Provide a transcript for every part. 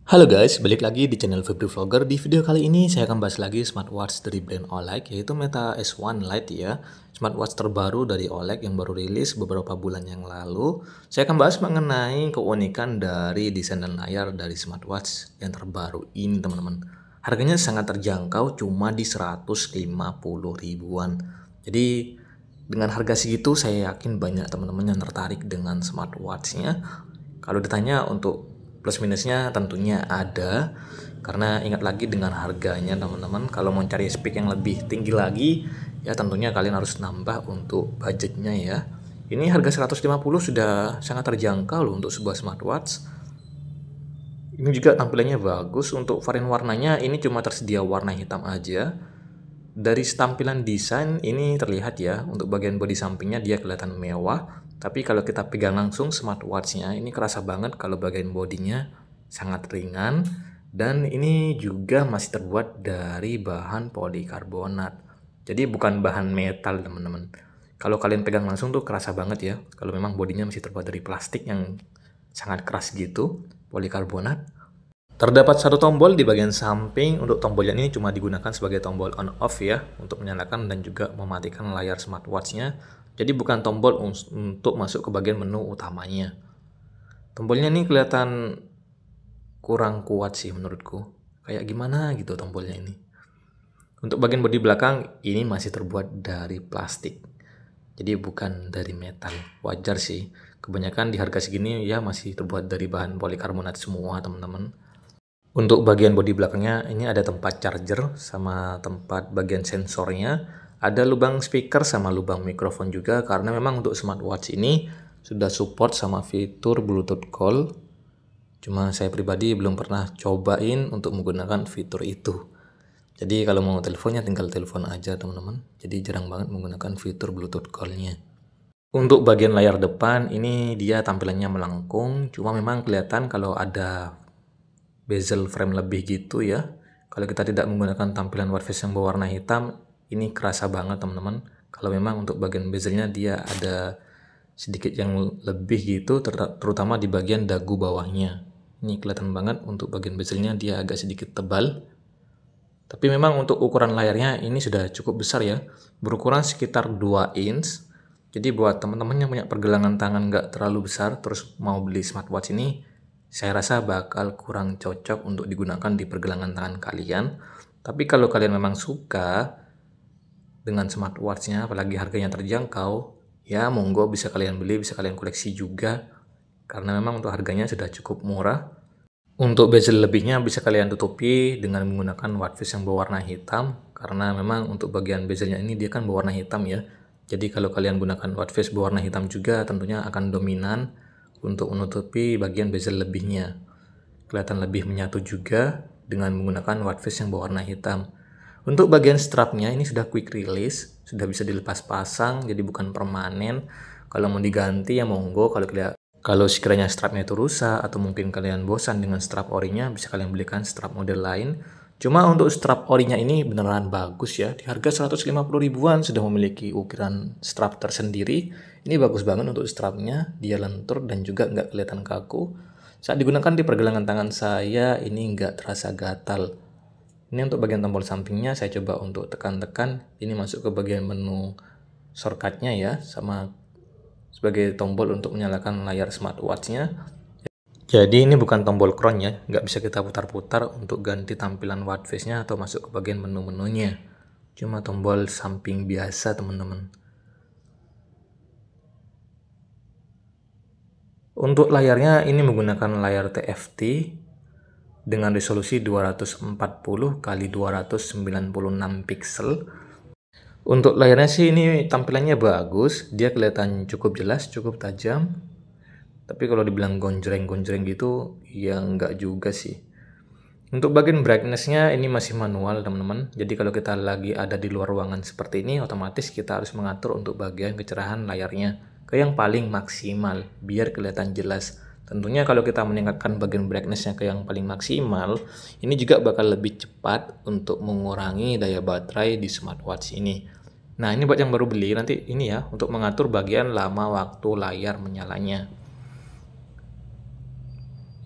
Halo guys, balik lagi di channel Febri Vlogger. Di video kali ini saya akan bahas lagi smartwatch dari brand OLED, yaitu Meta S1 Lite ya. Smartwatch terbaru dari OLED yang baru rilis beberapa bulan yang lalu. Saya akan bahas mengenai keunikan dari desain dan layar dari smartwatch yang terbaru ini teman-teman. Harganya sangat terjangkau, cuma di 150 ribuan. Jadi dengan harga segitu saya yakin banyak teman-teman yang tertarik dengan smartwatchnya. Kalau ditanya untuk plus minusnya tentunya ada, karena ingat lagi dengan harganya teman-teman, kalau mau cari spek yang lebih tinggi lagi ya tentunya kalian harus nambah untuk budgetnya ya. Ini harga 150 sudah sangat terjangkau loh untuk sebuah smartwatch. Ini juga tampilannya bagus. Untuk varian warnanya ini cuma tersedia warna hitam aja. Dari tampilan desain ini terlihat ya, untuk bagian bodi sampingnya dia kelihatan mewah, tapi kalau kita pegang langsung smartwatchnya ini kerasa banget kalau bagian bodinya sangat ringan, dan ini juga masih terbuat dari bahan polikarbonat. Jadi bukan bahan metal teman-teman. Kalau kalian pegang langsung tuh kerasa banget ya, kalau memang bodinya masih terbuat dari plastik yang sangat keras gitu, polikarbonat. Terdapat satu tombol di bagian samping. Untuk tombolnya ini cuma digunakan sebagai tombol on off ya, untuk menyalakan dan juga mematikan layar smartwatchnya. Jadi bukan tombol untuk masuk ke bagian menu utamanya. Tombolnya ini kelihatan kurang kuat sih menurutku. Kayak gimana gitu tombolnya ini. Untuk bagian bodi belakang ini masih terbuat dari plastik. Jadi bukan dari metal. Wajar sih. Kebanyakan di harga segini ya masih terbuat dari bahan polikarbonat semua teman-teman. Untuk bagian bodi belakangnya ini ada tempat charger sama tempat bagian sensornya. Ada lubang speaker sama lubang mikrofon juga, karena memang untuk smartwatch ini sudah support sama fitur Bluetooth call. Cuma saya pribadi belum pernah cobain untuk menggunakan fitur itu. Jadi kalau mau teleponnya tinggal telepon aja teman-teman. Jadi jarang banget menggunakan fitur Bluetooth call-nya. Untuk bagian layar depan ini dia tampilannya melengkung, cuma memang kelihatan kalau ada bezel frame lebih gitu ya. Kalau kita tidak menggunakan tampilan watchface yang berwarna hitam, ini kerasa banget teman-teman. Kalau memang untuk bagian bezelnya dia ada sedikit yang lebih gitu, terutama di bagian dagu bawahnya. Ini kelihatan banget untuk bagian bezelnya dia agak sedikit tebal. Tapi memang untuk ukuran layarnya ini sudah cukup besar ya, berukuran sekitar 2 inch. Jadi buat teman-teman yang punya pergelangan tangan nggak terlalu besar, terus mau beli smartwatch ini, saya rasa bakal kurang cocok untuk digunakan di pergelangan tangan kalian. Tapi kalau kalian memang suka dengan smartwatchnya, apalagi harganya terjangkau, ya monggo bisa kalian beli, bisa kalian koleksi juga. Karena memang untuk harganya sudah cukup murah. Untuk bezel lebihnya bisa kalian tutupi dengan menggunakan watchface yang berwarna hitam. Karena memang untuk bagian bezelnya ini dia kan berwarna hitam ya. Jadi kalau kalian gunakan watchface berwarna hitam juga tentunya akan dominan untuk menutupi bagian bezel lebihnya. Kelihatan lebih menyatu juga dengan menggunakan watchface yang berwarna hitam. Untuk bagian strapnya ini sudah quick release, sudah bisa dilepas pasang, jadi bukan permanen. Kalau mau diganti ya monggo. Kalau sekiranya strapnya itu rusak atau mungkin kalian bosan dengan strap orinya, bisa kalian belikan strap model lain. Cuma untuk strap orinya ini beneran bagus ya. Di harga 150 ribuan sudah memiliki ukiran strap tersendiri. Ini bagus banget untuk strapnya. Dia lentur dan juga nggak kelihatan kaku. Saat digunakan di pergelangan tangan saya ini nggak terasa gatal. Ini untuk bagian tombol sampingnya saya coba untuk tekan-tekan. Ini masuk ke bagian menu shortcutnya ya. Sama sebagai tombol untuk menyalakan layar smartwatchnya. Jadi ini bukan tombol crown ya, nggak bisa kita putar-putar untuk ganti tampilan watchface-nya atau masuk ke bagian menu-menunya. Cuma tombol samping biasa teman-teman. Untuk layarnya ini menggunakan layar TFT dengan resolusi 240 x 296 pixel. Untuk layarnya sih ini tampilannya bagus, dia kelihatan cukup jelas, cukup tajam. Tapi kalau dibilang gonjreng-gonjreng gitu, ya enggak juga sih. Untuk bagian brightness-nya ini masih manual teman-teman. Jadi kalau kita lagi ada di luar ruangan seperti ini, otomatis kita harus mengatur untuk bagian kecerahan layarnya ke yang paling maksimal, biar kelihatan jelas. Tentunya kalau kita meningkatkan bagian brightness-nya ke yang paling maksimal, ini juga bakal lebih cepat untuk mengurangi daya baterai di smartwatch ini. Nah ini buat yang baru beli, nanti ini ya, untuk mengatur bagian lama waktu layar menyalanya.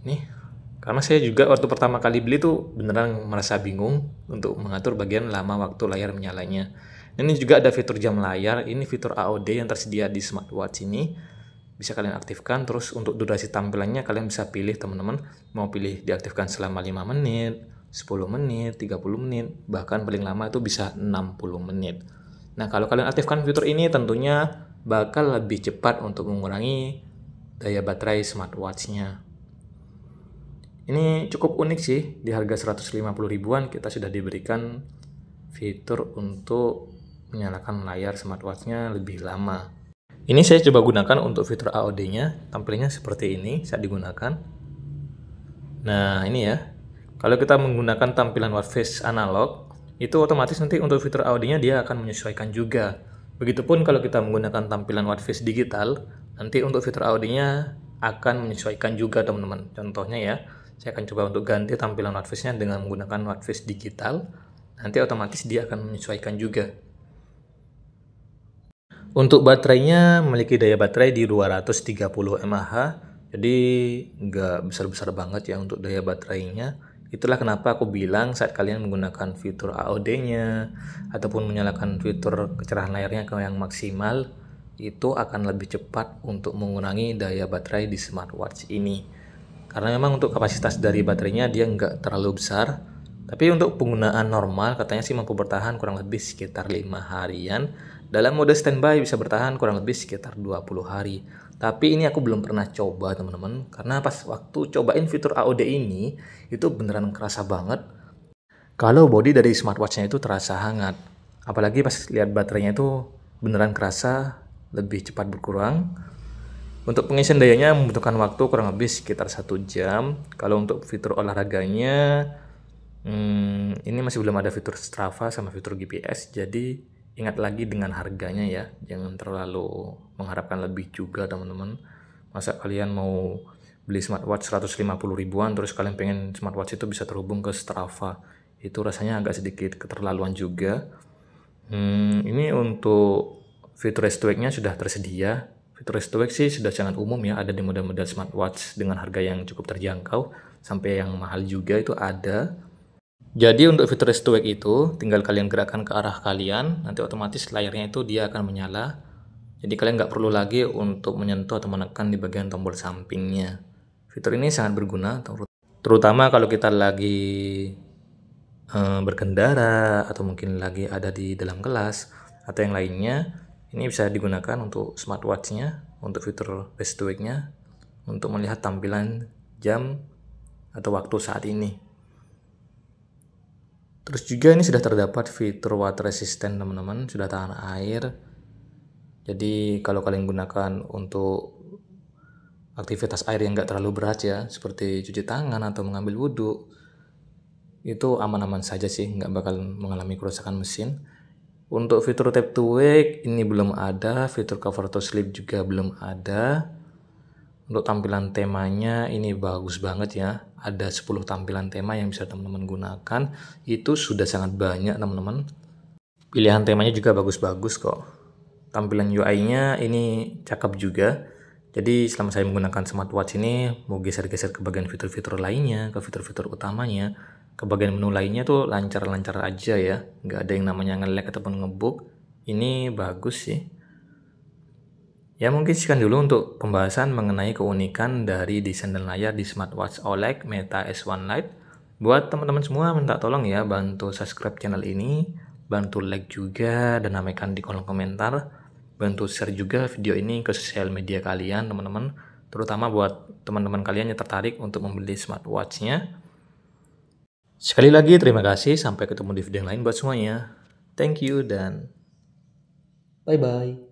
Nih, Karena saya juga waktu pertama kali beli tuh beneran merasa bingung untuk mengatur bagian lama waktu layar menyalanya. Ini juga ada fitur jam layar, ini fitur AOD yang tersedia di smartwatch ini. Bisa kalian aktifkan, terus untuk durasi tampilannya kalian bisa pilih teman-teman, mau pilih diaktifkan selama 5 menit, 10 menit, 30 menit, bahkan paling lama itu bisa 60 menit. Nah, kalau kalian aktifkan fitur ini tentunya bakal lebih cepat untuk mengurangi daya baterai smartwatch-nya. Ini cukup unik sih, di harga 150 ribuan kita sudah diberikan fitur untuk menyalakan layar smartwatch-nya lebih lama. Ini saya coba gunakan untuk fitur AOD-nya, tampilnya seperti ini saat digunakan. Nah, ini ya. Kalau kita menggunakan tampilan watch face analog, itu otomatis nanti untuk fitur AOD-nya dia akan menyesuaikan juga. Begitupun kalau kita menggunakan tampilan watch face digital, nanti untuk fitur AOD-nya akan menyesuaikan juga teman-teman. Contohnya ya, saya akan coba untuk ganti tampilan watch face-nya dengan menggunakan watch face digital. Nanti otomatis dia akan menyesuaikan juga. Untuk baterainya memiliki daya baterai di 230 mAh. Jadi nggak besar-besar banget ya untuk daya baterainya. Itulah kenapa aku bilang saat kalian menggunakan fitur AOD-nya ataupun menyalakan fitur kecerahan layarnya ke yang maksimal, itu akan lebih cepat untuk mengurangi daya baterai di smartwatch ini. Karena memang untuk kapasitas dari baterainya dia nggak terlalu besar, tapi untuk penggunaan normal katanya sih mampu bertahan kurang lebih sekitar 5 harian. Dalam mode standby bisa bertahan kurang lebih sekitar 20 hari. Tapi ini aku belum pernah coba teman-teman, karena pas waktu cobain fitur AOD ini itu beneran kerasa banget kalau bodi dari smartwatch-nya itu terasa hangat. Apalagi pas lihat baterainya itu beneran kerasa lebih cepat berkurang. Untuk pengisian dayanya membutuhkan waktu kurang lebih sekitar 1 jam. Kalau untuk fitur olahraganya, ini masih belum ada fitur Strava sama fitur GPS. Jadi ingat lagi dengan harganya ya. Jangan terlalu mengharapkan lebih juga teman-teman. Masa kalian mau beli smartwatch 150 ribuan terus kalian pengen smartwatch itu bisa terhubung ke Strava. Itu rasanya agak sedikit keterlaluan juga. Ini untuk fitur rest-to-wake-nya sudah tersedia. Fitur rest-to-wake sih sudah sangat umum ya, ada di model-model smartwatch dengan harga yang cukup terjangkau, sampai yang mahal juga itu ada. Jadi untuk fitur rest-to-wake itu, tinggal kalian gerakkan ke arah kalian, nanti otomatis layarnya itu dia akan menyala. Jadi kalian nggak perlu lagi untuk menyentuh atau menekan di bagian tombol sampingnya. Fitur ini sangat berguna, terutama kalau kita lagi berkendara, atau mungkin lagi ada di dalam kelas, atau yang lainnya. Ini bisa digunakan untuk smartwatch-nya, untuk fitur rest-to-wake-nya, untuk melihat tampilan jam atau waktu saat ini. Terus juga ini sudah terdapat fitur water resistant teman-teman, sudah tahan air. Jadi kalau kalian gunakan untuk aktivitas air yang nggak terlalu berat ya, seperti cuci tangan atau mengambil wudhu, itu aman-aman saja sih, nggak bakal mengalami kerusakan mesin. Untuk fitur tap to wake ini belum ada, fitur cover to sleep juga belum ada. Untuk tampilan temanya ini bagus banget ya. Ada 10 tampilan tema yang bisa teman-teman gunakan. Itu sudah sangat banyak teman-teman. Pilihan temanya juga bagus-bagus kok. Tampilan UI-nya ini cakep juga. Jadi selama saya menggunakan smartwatch ini mau geser-geser ke bagian fitur-fitur lainnya, ke fitur-fitur utamanya, ke bagian menu lainnya tuh lancar-lancar aja ya, nggak ada yang namanya nge-lag ataupun ngebug. Ini bagus sih ya. Mungkin sekian dulu untuk pembahasan mengenai keunikan dari desain dan layar di smartwatch OLED Meta S1 Lite. Buat teman-teman semua minta tolong ya bantu subscribe channel ini, bantu like juga dan ramaikan di kolom komentar, bantu share juga video ini ke sosial media kalian teman-teman, terutama buat teman-teman kalian yang tertarik untuk membeli smartwatch-nya. Sekali lagi terima kasih, sampai ketemu di video yang lain buat semuanya. Thank you dan bye-bye.